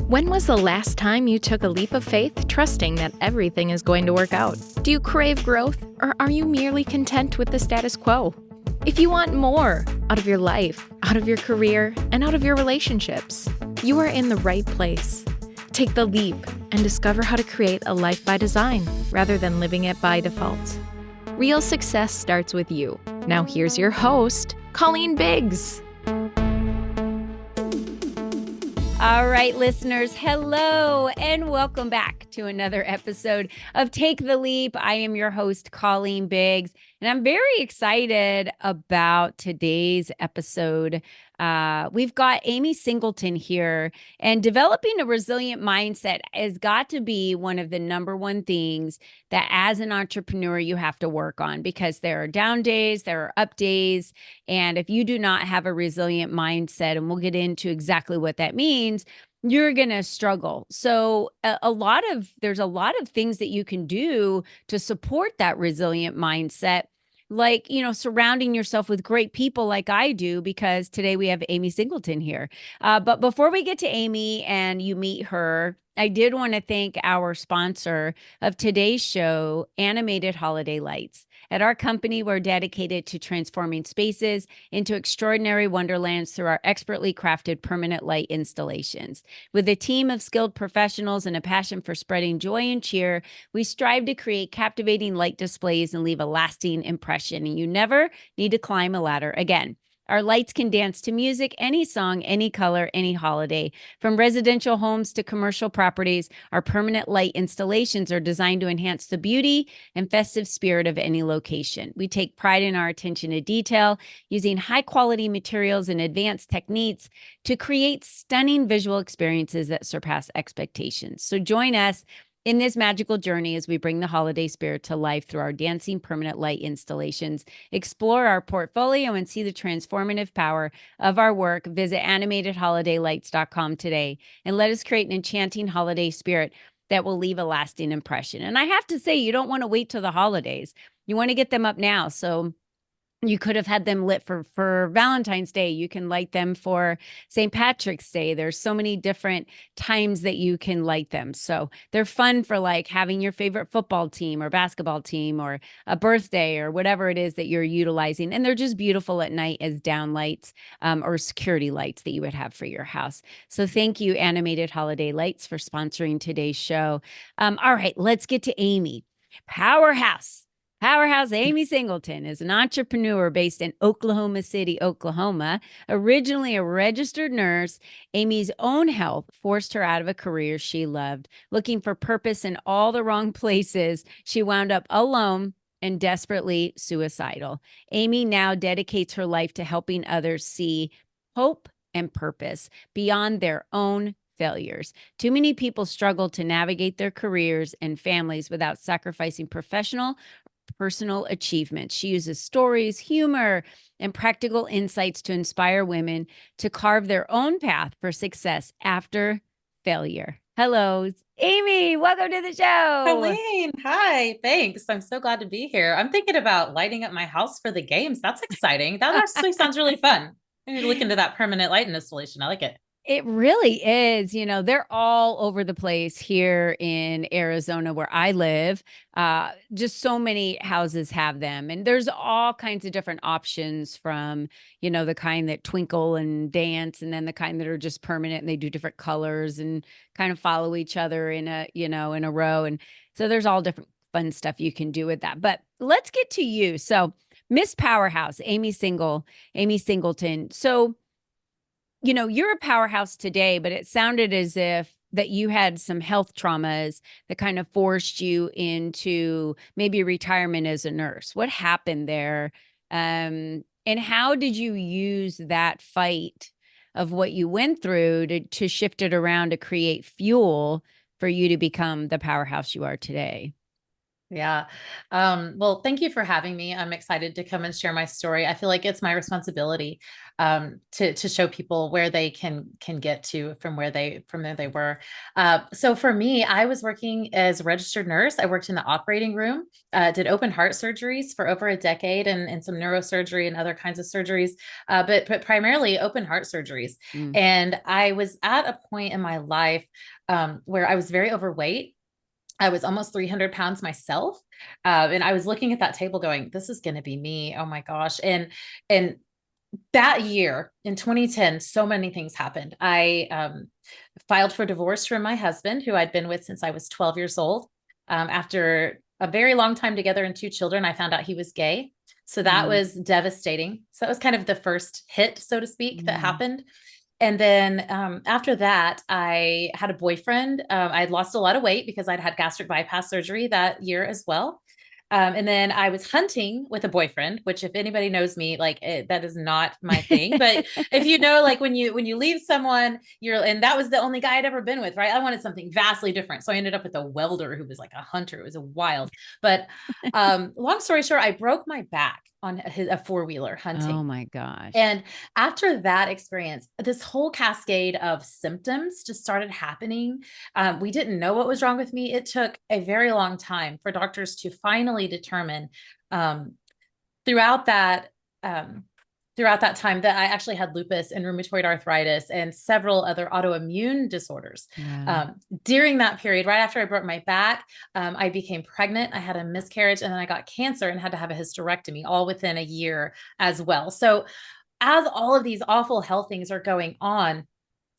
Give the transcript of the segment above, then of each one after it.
When was the last time you took a leap of faith, trusting that everything is going to work out? Do you crave growth, or are you merely content with the status quo? If you want more out of your life, out of your career, and out of your relationships, you are in the right place. Take the leap and discover how to create a life by design rather than living it by default. Real success starts with you. Now here's your host, Colleen Biggs. All right, listeners, hello, and welcome back to another episode of Take the Leap. I am your host, Colleen Biggs, and I'm very excited about today's episode. We've got Amy Singleton here, and developing a resilient mindset has got to be one of the number one things that as an entrepreneur you have to work on, because there are down days, there are up days, and if you do not have a resilient mindset, and we'll get into exactly what that means, you're going to struggle. So there's a lot of things that you can do to support that resilient mindset, like, surrounding yourself with great people like I do, because today we have Amy Singleton here. But before we get to Amy and you meet her, I did want to thank our sponsor of today's show, Animated Holiday Lights. At our company, we're dedicated to transforming spaces into extraordinary wonderlands through our expertly crafted permanent light installations. With a team of skilled professionals and a passion for spreading joy and cheer, we strive to create captivating light displays and leave a lasting impression. And you never need to climb a ladder again. Our lights can dance to music, any song, any color, any holiday. From residential homes to commercial properties, our permanent light installations are designed to enhance the beauty and festive spirit of any location. We take pride in our attention to detail, using high-quality materials and advanced techniques to create stunning visual experiences that surpass expectations. So join us in this magical journey as we bring the holiday spirit to life through our dancing permanent light installations. Explore our portfolio and see the transformative power of our work. Visit animatedholidaylights.com today and let us create an enchanting holiday spirit that will leave a lasting impression. And I have to say, you don't want to wait till the holidays. You want to get them up now. So you could have had them lit for Valentine's Day. You can light them for St. Patrick's Day. There's so many different times that you can light them. So they're fun for like having your favorite football team or basketball team or a birthday or whatever it is that you're utilizing. And they're just beautiful at night as down lights or security lights that you would have for your house. So thank you, Animated Holiday Lights, for sponsoring today's show. All right, let's get to Amy. Powerhouse Amy Singleton is an entrepreneur based in Oklahoma City, Oklahoma. Originally a registered nurse, Amy's own health forced her out of a career she loved. Looking for purpose in all the wrong places, she wound up alone and desperately suicidal. Amy now dedicates her life to helping others see hope and purpose beyond their own failures. Too many people struggle to navigate their careers and families without sacrificing personal achievements. She uses stories, humor, and practical insights to inspire women to carve their own path for success after failure. Hello, Amy. Welcome to the show. Colleen, hi. Thanks. I'm so glad to be here. I'm thinking about lighting up my house for the games. That's exciting. That actually sounds really fun. I need to look into that permanent light installation. I like it. It really is. They're all over the place here in Arizona where I live. Just so many houses have them. And there's all kinds of different options from, the kind that twinkle and dance, and then the kind that are just permanent and they do different colors and kind of follow each other in a row. And so there's all different fun stuff you can do with that. But let's get to you. So Miss Powerhouse, Amy Singleton. So you're a powerhouse today, but it sounded as if that you had some health traumas that kind of forced you into maybe retirement as a nurse. What happened there? And how did you use that fight of what you went through to shift it around to create fuel for you to become the powerhouse you are today? Yeah. Well, thank you for having me. I'm excited to come and share my story. I feel like it's my responsibility to show people where they can get to from where they were. So for me, I was working as a registered nurse. I worked in the operating room, did open heart surgeries for over a decade, and some neurosurgery and other kinds of surgeries, but primarily open heart surgeries. Mm. And I was at a point in my life where I was very overweight. I was almost 300 pounds myself. And I was looking at that table going, this is going to be me. Oh my gosh. And that year in 2010, so many things happened. I filed for divorce from my husband, who I'd been with since I was 12 years old. After a very long time together and two children, I found out he was gay. So that Mm. was devastating. So that was kind of the first hit, so to speak, that Mm. happened. And then after that, I had a boyfriend. I'd lost a lot of weight because I'd had gastric bypass surgery that year as well. And then I was hunting with a boyfriend, which if anybody knows me, like that is not my thing. But if you know, like when you leave someone, and that was the only guy I'd ever been with, right? I wanted something vastly different. So I ended up with a welder who was like a hunter. It was a wild, but long story short, I broke my back on a four-wheeler Oh hunting. my gosh. And after that experience, this whole cascade of symptoms just started happening. We didn't know what was wrong with me. It took a very long time for doctors to finally determine um, throughout that um, throughout that time that I actually had lupus and rheumatoid arthritis and several other autoimmune disorders. Wow. During that period, right after I broke my back, I became pregnant. I had a miscarriage, and then I got cancer and had to have a hysterectomy all within a year as well. So as all of these awful health things are going on,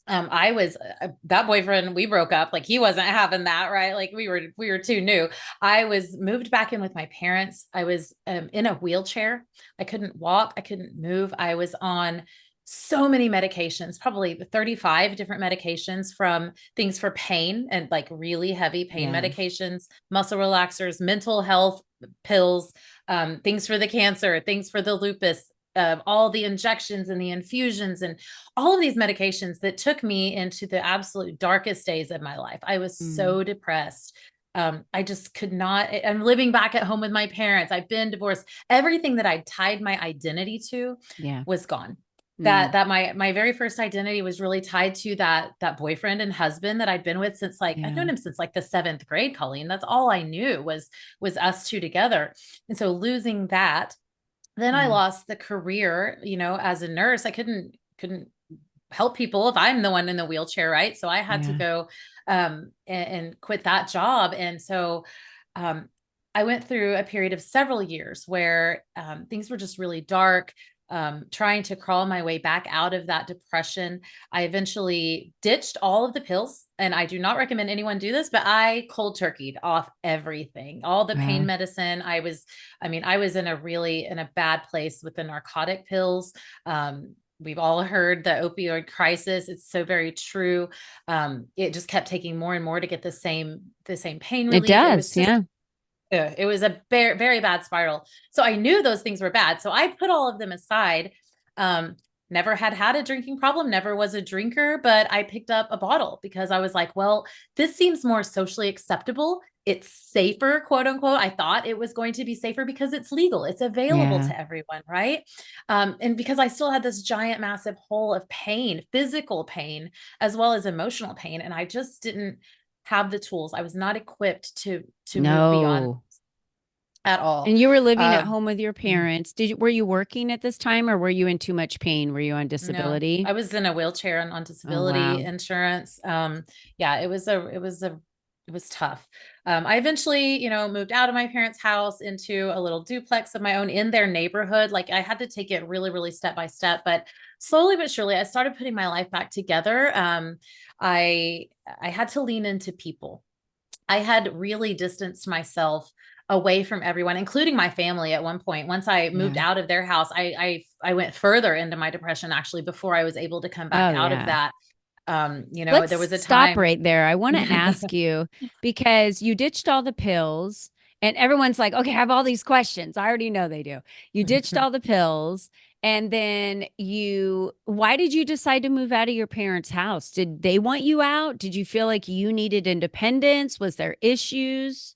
I was that boyfriend, we broke up, like he wasn't having that, right? Like we were too new. I was moved back in with my parents. I was in a wheelchair. I couldn't walk, I couldn't move. I was on so many medications, probably 35 different medications, from things for pain and like really heavy pain Yeah. medications, muscle relaxers, mental health pills, things for the cancer, things for the lupus, all the injections and the infusions and all of these medications that took me into the absolute darkest days of my life. I was Mm. so depressed. I just could not. I'm living back at home with my parents. I've been divorced. Everything that I tied my identity to Yeah. was gone. Mm. That my very first identity was really tied to that boyfriend and husband that I'd been with since, like, I've Yeah. known him since like the seventh grade, Colleen. That's all I knew was us two together. And so losing that, then I Yeah. lost the career, as a nurse. I couldn't help people if I'm the one in the wheelchair, right? So I had to Yeah. go and quit that job. And so um, I went through a period of several years where things were just really dark. Trying to crawl my way back out of that depression. I eventually ditched all of the pills, and I do not recommend anyone do this, but I cold turkeyed off everything, all the pain Wow. medicine. I was in a bad place with the narcotic pills. We've all heard the opioid crisis. It's so very true. It just kept taking more and more to get the same pain It relief. It was does. just Yeah. it was a very, very bad spiral. So I knew those things were bad. So I put all of them aside. Never had a drinking problem, never was a drinker, but I picked up a bottle because I was like, well, this seems more socially acceptable. It's safer, quote unquote. I thought it was going to be safer because it's legal. It's available Yeah. to everyone, right? And because I still had this giant, massive hole of pain, physical pain, as well as emotional pain. And I just didn't have the tools. I was not equipped to move beyond No. at all. And you were living at Um, home with your parents. Were you working at this time, or were you in too much pain? Were you on no, disability? I was in a wheelchair and on Oh, disability wow. insurance. Yeah, it was tough. I eventually, moved out of my parents' house into a little duplex of my own in their neighborhood. Like I had to take it really, really step by step, but slowly but surely, I started putting my life back together. I I had to lean into people. I had really distanced myself away from everyone, including my family at one point. Once I moved Yeah. out of their house, I went further into my depression actually before I was able to come back Oh, out of yeah. that. There Let's was a stop time. right there. I want to ask you, because you ditched all the pills and everyone's like, okay, I have all these questions. I already know they do. You ditched all the pills, and then why did you decide to move out of your parents' house? Did they want you out? Did you feel like you needed independence? Was there issues?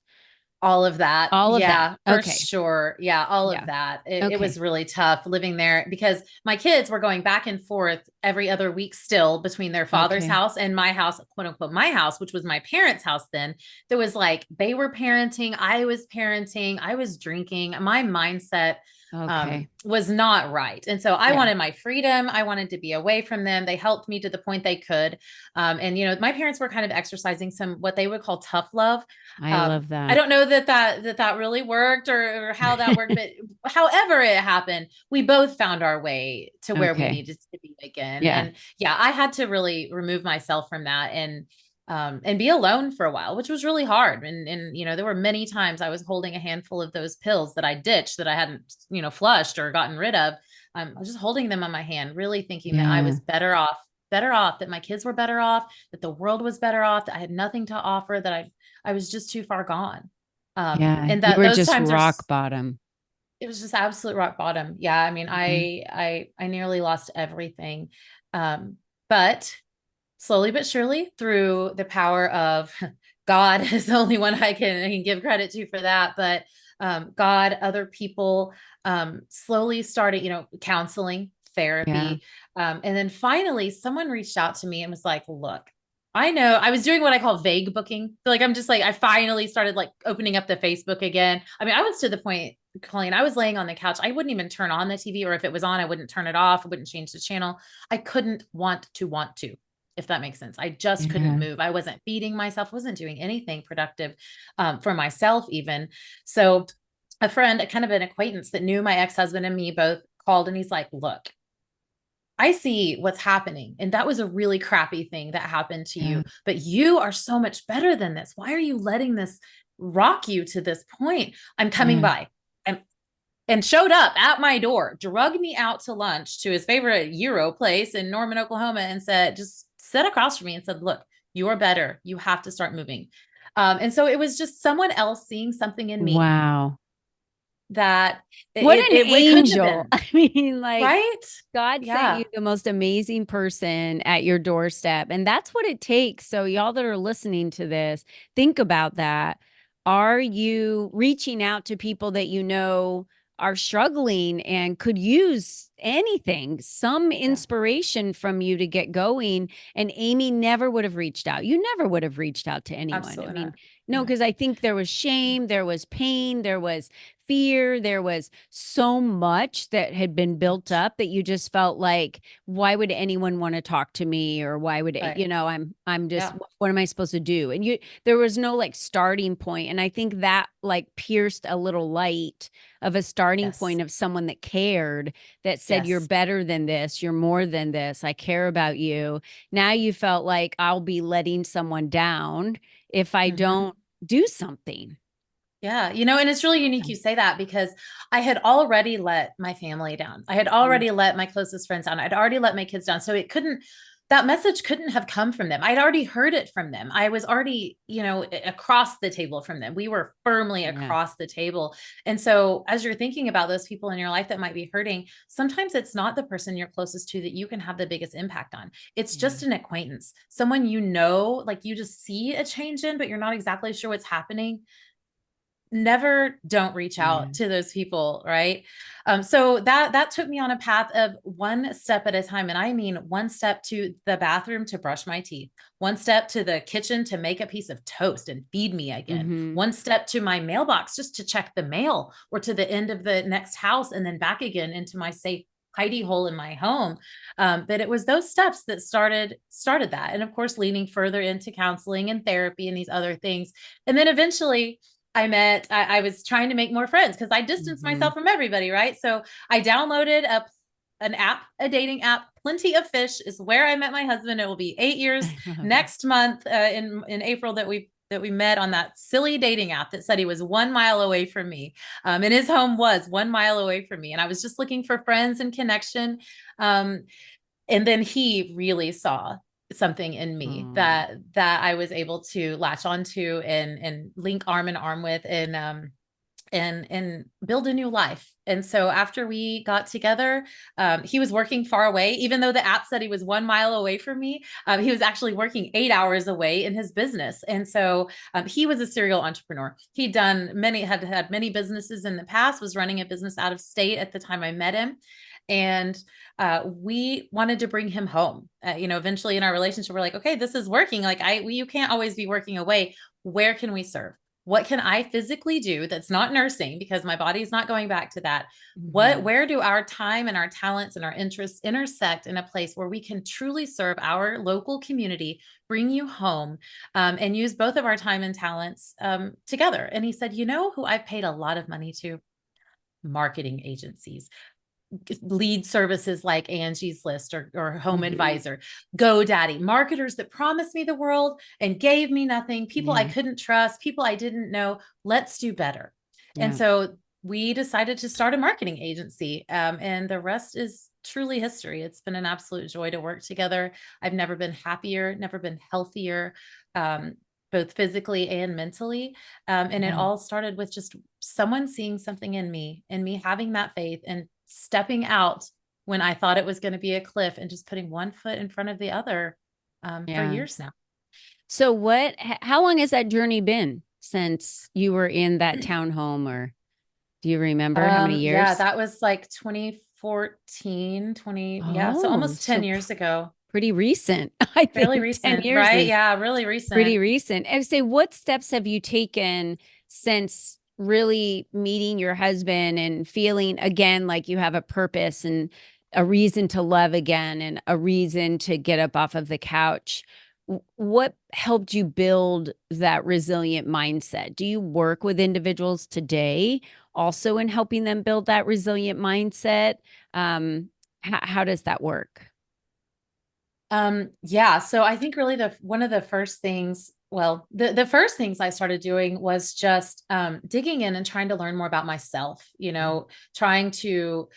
All of that. All of that. Yeah, for Okay. sure. Yeah, all Yeah. of that. It Okay. was really tough living there because my kids were going back and forth every other week still between their father's Okay. house and my house, quote unquote, my house, which was my parents' house then. There was like, they were parenting, I was parenting, I was drinking. My mindset Okay. was not right. And so I Yeah. wanted my freedom. I wanted to be away from them. They helped me to the point they could. And, you know, my parents were kind of exercising some, what they would call tough love. I love I that. don't know that really worked or how that worked, but however it happened, we both found our way to where we Okay. needed to be again. Yeah. And yeah, I had to really remove myself from that and be alone for a while, which was really hard. And, you know, there were many times I was holding a handful of those pills that I ditched that I hadn't, you know, flushed or gotten rid of. I was just holding them on my hand, really thinking that I Yeah. was better off, that my kids were better off, that the world was better off, that I had nothing to offer, that I was just too far gone. Yeah. And You that were those just times are, rock bottom. it was just absolute rock bottom. Yeah. I mean, Yeah. I nearly lost everything. But slowly but surely through the power of God is the only one I can give credit to for that. But God, other people, slowly started, you know, counseling, Yeah. therapy. And then finally someone reached out to me and was like, look, I know I was doing what I call vague booking. Like, I'm just like, I finally started like opening up the Facebook again. I mean, I was to the point, Colleen, I was laying on the couch. I wouldn't even turn on the TV, or if it was on, I wouldn't turn it off. I wouldn't change the channel. I couldn't want to, if that makes sense. I just couldn't Yeah. move. I wasn't feeding myself, wasn't doing anything productive for myself even. So a friend, kind of an acquaintance that knew my ex-husband and me both, called and he's like, look, I see what's happening. And that was a really crappy thing that happened to Yeah. you, but you are so much better than this. Why are you letting this rock you to this point? I'm coming Yeah. by. And showed up at my door, drugged me out to lunch to his favorite Euro place in Norman, Oklahoma, and said, just sat across from me and said, look, you are better. You have to start moving. And so it was just someone else seeing something in me Wow. that What an it couldn't have angel. been. I mean, like, Right? God sent Yeah. you the most amazing person at your doorstep. And that's what it takes. So, y'all that are listening to this, think about that. Are you reaching out to people that you know are struggling and could use anything, some Yeah. inspiration from you to get going? And Amy never would have reached out. You never would have reached out to anyone. I Absolutely mean, not. no, No. because I think there was shame, there was pain, there was fear, there was so much that had been built up that you just felt like, why would anyone want to talk to me? Or why would Right. you know, I'm just, Yeah. what am I supposed to do? And there was no like starting point. And I think that like pierced a little light of a starting Yes. point of someone that cared, that said, you're Yes. better than this, you're more than this, I care about you. Now you felt like, I'll be letting someone down if I Mhm. don't do something. Yeah, you know, and it's really unique you say that because I had already let my family down. I had Mm. already let my closest friends down. I'd already let my kids down. So that message couldn't have come from them. I'd already heard it from them. I was already, you know, across the table from them. We were firmly Yeah. across the table. And so as you're thinking about those people in your life that might be hurting, sometimes it's not the person you're closest to that you can have the biggest impact on. It's Yeah. just an acquaintance, someone, you know, like you just see a change in, but you're not exactly sure what's happening. Never don't reach Yeah. out to those people, right? So that took me on a path of one step at a time. And I mean, one step to the bathroom to brush my teeth, one step to the kitchen to make a piece of toast and feed me again, Mm-hmm. one step to my mailbox just to check the mail, or to the end of the next house and then back again into my safe hidey hole in my home. But it was those steps that started that. And of course, leaning further into counseling and therapy and these other things. And then eventually I was trying to make more friends because I distanced Mm-hmm. myself from everybody, right? So I downloaded an app, a dating app. Plenty of Fish is where I met my husband. It will be 8 years I love it. next month in April that we met on that silly dating app that said he was 1 mile away from me, and his home was 1 mile away from me, and I was just looking for friends and connection. And then he really saw something in me Oh, that I was able to latch onto and link arm in arm with. And and build a new life. And so after we got together, he was working far away, even though the app said he was 1 mile away from me. He was actually working 8 hours away in his business. And so he was a serial entrepreneur. He'd done had many businesses in the past, was running a business out of state at the time I met him. And we wanted to bring him home. Eventually in our relationship, we're like, okay, this is working. Like you can't always be working away. Where can we serve? What can I physically do that's not nursing, because my body's not going back to that? Where do our time and our talents and our interests intersect in a place where we can truly serve our local community, bring you home, and use both of our time and talents together? And he said, you know who I've paid a lot of money to? Marketing agencies, lead services like Angie's List or Home Advisor, GoDaddy, marketers that promised me the world and gave me nothing, people I couldn't trust, people I didn't know. Let's do better. And so we decided to start a marketing agency, and the rest is truly history. It's been an absolute joy to work together. I've never been happier, never been healthier, both physically and mentally. And it all started with just someone seeing something in me and me having that faith and stepping out when I thought it was going to be a cliff and just putting one foot in front of the other for years now. So how long has that journey been since you were in that townhome, or do you remember how many years? Yeah, that was like 2014, so almost 10 years ago. Pretty recent, I think. Fairly recent, 10 years, right? Yeah, really recent. Pretty recent. And say, what steps have you taken since really meeting your husband and feeling again like you have a purpose and a reason to love again and a reason to get up off of the couch? What helped you build that resilient mindset? Do you work with individuals today also in helping them build that resilient mindset? How does that work? So I think really one of the first things, the first things I started doing was just digging in and trying to learn more about myself, trying to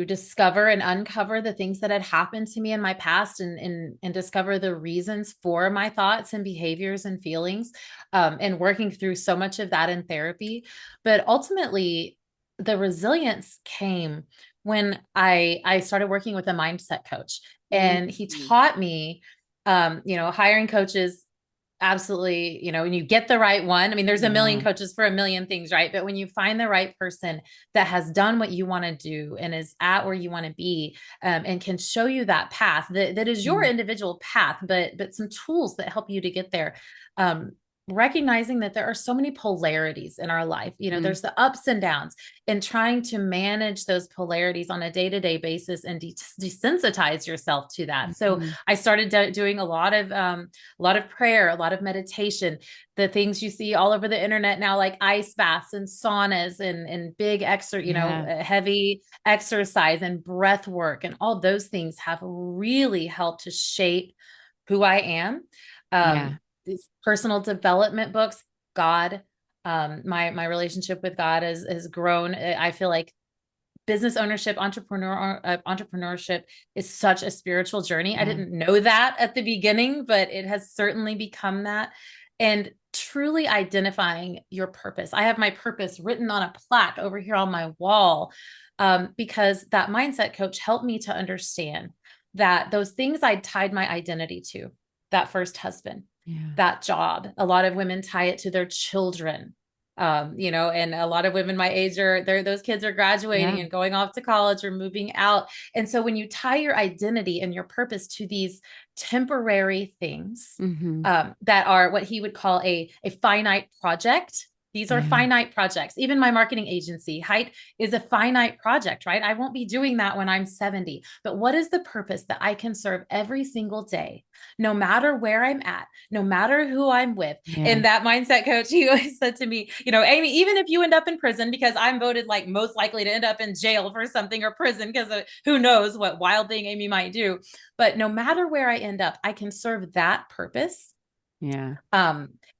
discover and uncover the things that had happened to me in my past and discover the reasons for my thoughts and behaviors and feelings, and working through so much of that in therapy. But ultimately, the resilience came when I started working with a mindset coach, and he taught me, hiring coaches. Absolutely. When you get the right one, I mean, there's a million coaches for a million things, right? But when you find the right person that has done what you want to do and is at where you want to be, and can show you that path that is your individual path, but some tools that help you to get there. Recognizing that there are so many polarities in our life, there's the ups and downs, and trying to manage those polarities on a day-to-day basis and desensitize yourself to that. So I started doing a lot of prayer, a lot of meditation, the things you see all over the internet now, like ice baths and saunas and big heavy exercise and breath work, and all those things have really helped to shape who I am. These personal development books, God, my relationship with God has grown. I feel like business ownership, entrepreneurship is such a spiritual journey. I didn't know that at the beginning, but it has certainly become that. And truly identifying your purpose. I have my purpose written on a plaque over here on my wall, because that mindset coach helped me to understand that those things I'd tied my identity to, that first husband, that job. A lot of women tie it to their children, and a lot of women my age those kids are graduating and going off to college or moving out. And so when you tie your identity and your purpose to these temporary things, that are what he would call a finite project. These are finite projects. Even my marketing agency, Height, is a finite project, right? I won't be doing that when I'm 70. But what is the purpose that I can serve every single day, no matter where I'm at, no matter who I'm with? And that mindset coach, he always said to me, Amy, even if you end up in prison, because I'm voted like most likely to end up in jail for something, or prison, because who knows what wild thing Amy might do. But no matter where I end up, I can serve that purpose.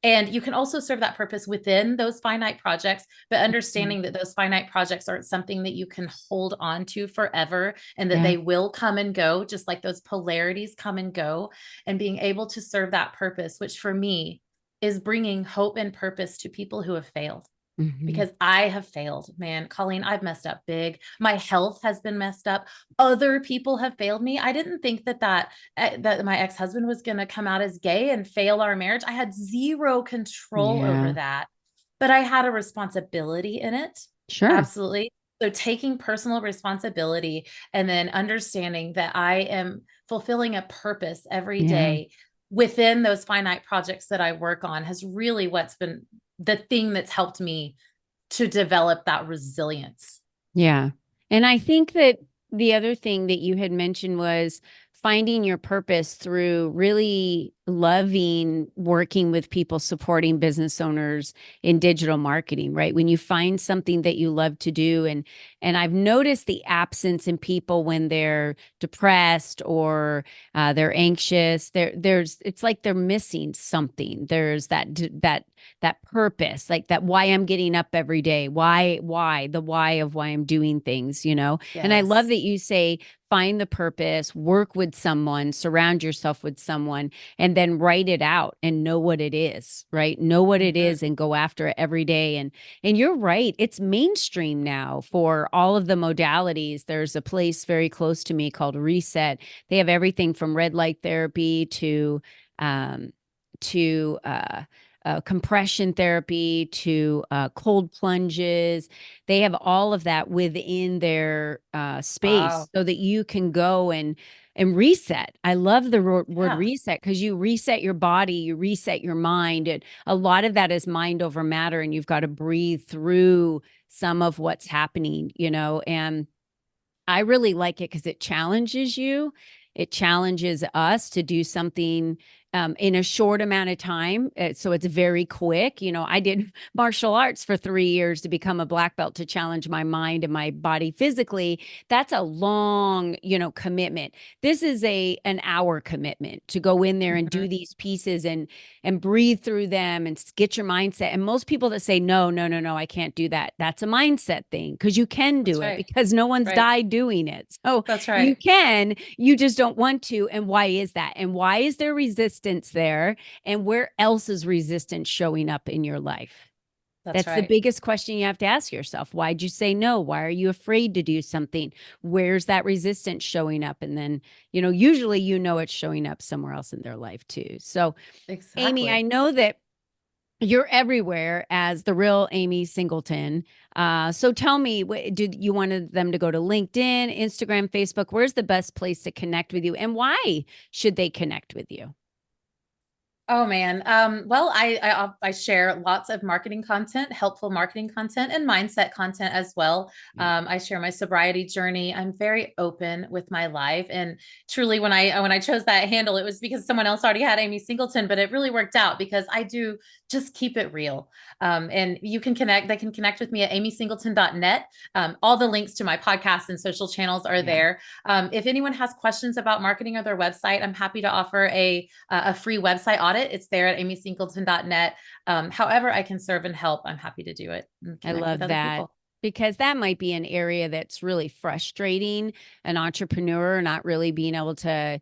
And you can also serve that purpose within those finite projects, but understanding that those finite projects aren't something that you can hold on to forever, and that they will come and go, just like those polarities come and go, and being able to serve that purpose, which for me is bringing hope and purpose to people who have failed. Mhm. because I have failed, man. Colleen, I've messed up big. My health has been messed up. Other people have failed me. I didn't think that my ex-husband was going to come out as gay and fail our marriage. I had zero control over Yeah. that, but I had a responsibility in it. Sure. Absolutely. So taking personal responsibility and then understanding that I am fulfilling a purpose every Yeah. day within those finite projects that I work on has really what's been the thing that's helped me to develop that resilience. Yeah. And I think that the other thing that you had mentioned was finding your purpose through really loving working with people, supporting business owners in digital marketing, right? When you find something that you love to do. And I've noticed the absence in people when they're depressed or they're anxious. It's like they're missing something. There's that purpose, like that why I'm getting up every day, the why of why I'm doing things, you know? And I love Yes. that you say, find the purpose, work with someone, surround yourself with someone, and then write it out and know what it is, right? Know what it Mhm. is and go after it every day. And you're right, it's mainstream now for all of the modalities. There's a place very close to me called Reset. They have everything from red light therapy um, to compression therapy to cold plunges. They have all of that within their Wow. space so that you can go and reset. I love the word Yeah. reset because you reset your body, you reset your mind. And a lot of that is mind over matter, and you've got to breathe through some of what's happening, you know. And I really like it because it challenges you. It challenges us to do something in a short amount of time. So it's very quick. You know, I did martial arts for 3 years to become a black belt to challenge my mind and my body physically. That's a long, commitment. This is an hour commitment to go in there and Mhm. do these pieces and breathe through them and get your mindset. And most people that say, no, no, no, no, I can't do that. That's a mindset thing because you can do That's it right. because no one's Right. died doing it. So That's you right. can, you just don't want to. And why is that? And why is there resistance there? And where else is resistance showing up in your life? That's That's the right. biggest question you have to ask yourself. Why'd you say no? Why are you afraid to do something? Where's that resistance showing up? And then, usually it's showing up somewhere else in their life too. So, Amy, I Exactly. know that you're everywhere as the real Amy Singleton. So tell me, did you wanted them to go to LinkedIn, Instagram, Facebook? Where's the best place to connect with you, and why should they connect with you? Oh man. Well, I share lots of marketing content, helpful marketing content, and mindset content as well. Yeah. I share my sobriety journey. I'm very open with my life, and truly, when I chose that handle, it was because someone else already had Amy Singleton, but it really worked out because I do just keep it real. And you can connect. They can connect with me at amysingleton.net. All the links to my podcast and social channels are Yeah. there. If anyone has questions about marketing or their website, I'm happy to offer a free website audit. It's there at amysingleton.net. However, I can serve and help, I'm happy to do it and I connect with love other that people. because that might be an area that's really frustrating an entrepreneur not really being able to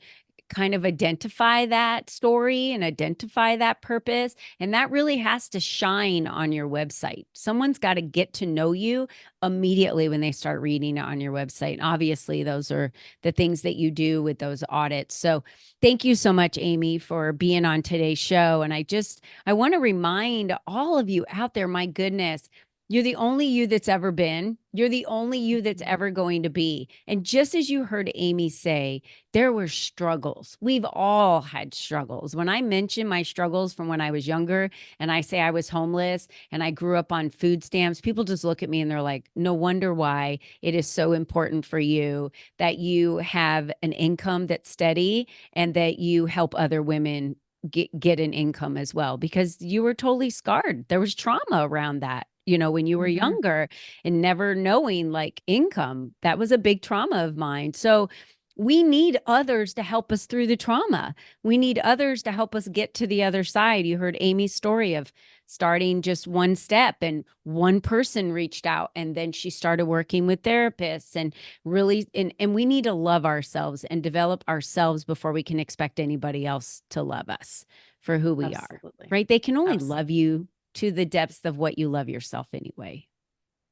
kind of identify that story and identify that purpose. And that really has to shine on your website. Someone's got to get to know you immediately when they start reading it on your website. Obviously, those are the things that you do with those audits. So thank you so much, Amy, for being on today's show. And I want to remind all of you out there, my goodness, you're the only you that's ever been. You're the only you that's Mhm. ever going to be. And just as you heard Amy say, there were struggles. We've all had struggles. When I mention my struggles from when I was younger and I say I was homeless and I grew up on food stamps, people just look at me and they're like, no wonder why it is so important for you that you have an income that's steady and that you help other women get an income as well because you were totally scarred. There was trauma around that. When you were Mhm. younger and never knowing like income, that was a big trauma of mine. So we need others to help us through the trauma. We need others to help us get to the other side. You heard Amy's story of starting just one step and one person reached out and then she started working with therapists and really and we need to love ourselves and develop ourselves before we can expect anybody else to love us for who we are. Absolutely. Right? They can only love Absolutely. you to the depths of what you love yourself anyway.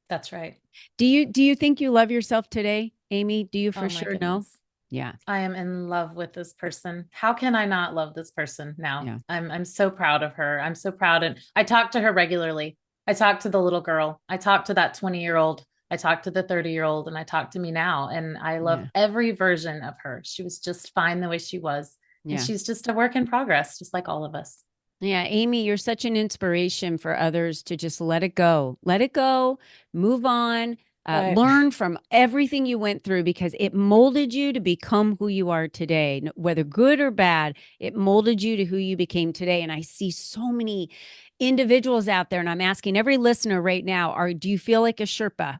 That's right. Do you think you love yourself today, Amy? Do you Oh for my sure know? goodness. Yeah. I am in love with this person. How can I not love this person now? Yeah. I'm so proud of her. I'm so proud. And I talk to her regularly. I talk to the little girl. I talk to that 20-year-old. I talk to the 30-year-old, and I talk to me now. And I love Yeah. every version of her. She was just fine the way she was. And Yeah. she's just a work in progress, just like all of us. Yeah, Amy, you're such an inspiration for others to just let it go. Let it go, move on, Right. learn from everything you went through because it molded you to become who you are today. Whether good or bad, it molded you to who you became today. And I see so many individuals out there, and I'm asking every listener right now, do you feel like a Sherpa?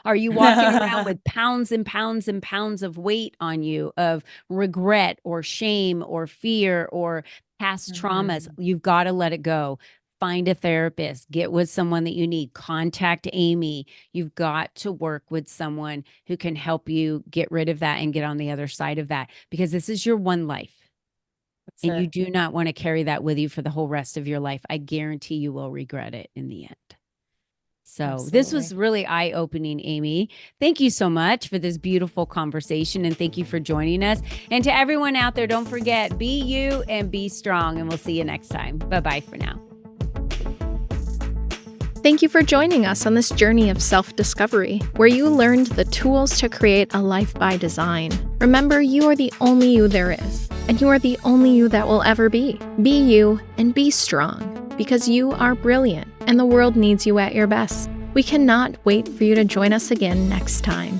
Are you walking around with pounds and pounds and pounds of weight on you of regret or shame or fear or past traumas? Mhm. You've got to let it go. Find a therapist, get with someone that you need, contact Amy. You've got to work with someone who can help you get rid of that and get on the other side of that because this is your one life. That's And you it. do not want to carry that with you for the whole rest of your life. I guarantee you will regret it in the end. So this was Absolutely. really eye-opening, Amy. Thank you so much for this beautiful conversation, and thank you for joining us. And to everyone out there, don't forget, be you and be strong, and we'll see you next time. Bye-bye for now. Thank you for joining us on this journey of self-discovery, where you learned the tools to create a life by design. Remember, you are the only you there is, and you are the only you that will ever be. Be you and be strong, because you are brilliant, and the world needs you at your best. We cannot wait for you to join us again next time.